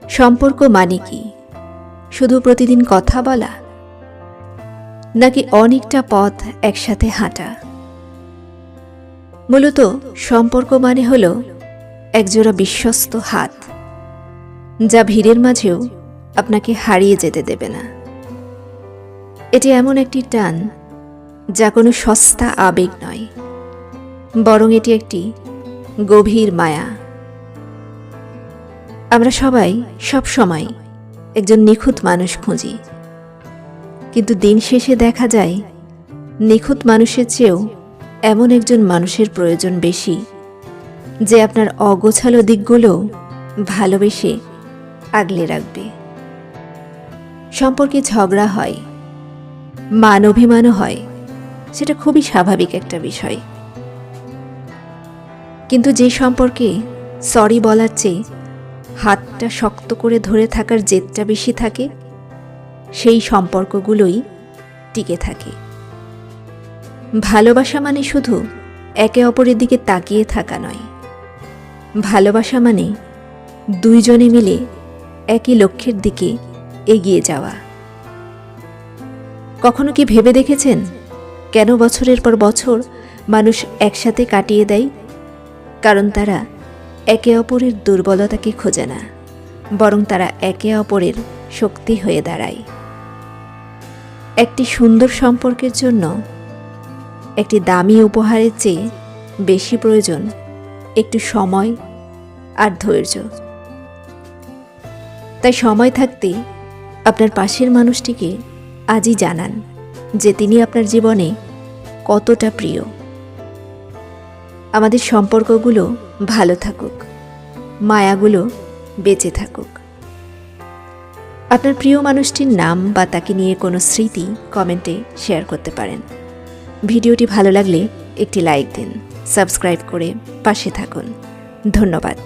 সম্পর্ক মানে কি? শুধু প্রতিদিন কথা বলা, নাকি অনেকটা পথ একসাথে হাঁটা? মূলত সম্পর্ক মানে হল একজোড়া বিশ্বস্ত হাত, যা ভিড়ের মাঝেও আপনাকে হারিয়ে যেতে দেবে না। এটি এমন একটি টান যা কোনো সস্তা আবেগ নয়, বরং এটি একটি গভীর মায়া। আমরা সবাই সব সময় একজন নিখুঁত মানুষ খুঁজি, কিন্তু দিন শেষে দেখা যায় নিখুঁত মানুষের চেয়েও এমন একজন মানুষের প্রয়োজন বেশি, যে আপনার অগোছালো দিকগুলো ভালোবেসে আগলে রাখবে। সম্পর্কে ঝগড়া হয়, মান অভিমানও হয়, সেটা খুবই স্বাভাবিক একটা বিষয়। কিন্তু যে সম্পর্কে সরি বলার চেয়ে হাতটা শক্ত করে ধরে থাকার জেদটা বেশি থাকে, সেই সম্পর্কগুলোই টিকে থাকে। ভালোবাসা মানে শুধু একে অপরের দিকে তাকিয়ে থাকা নয়, ভালোবাসা মানে দুইজনে মিলে একই লক্ষ্যের দিকে এগিয়ে যাওয়া। কখনো কি ভেবে দেখেছেন কেন বছরের পর বছর মানুষ একসাথে কাটিয়ে দেয়? কারণ তারা একে অপরের দুর্বলতাকে খোঁজে না, বরং তারা একে অপরের শক্তি হয়ে দাঁড়ায়। একটি সুন্দর সম্পর্কের জন্য একটি দামি উপহারের চেয়ে বেশি প্রয়োজন একটু সময় আর ধৈর্য। তাই সময় থাকতে আপনার পাশের মানুষটিকে আজই জানান যে তিনি আপনার জীবনে কতটা প্রিয়। আমাদের সম্পর্কগুলো ভালো থাকুক, মায়াগুলো বেঁচে থাকুক। আপনার প্রিয় মানুষটির নাম বা তাকে নিয়ে কোনো স্মৃতি কমেন্টে শেয়ার করতে পারেন। ভিডিওটি ভালো লাগলে একটি লাইক দিন, সাবস্ক্রাইব করে পাশে থাকুন। ধন্যবাদ।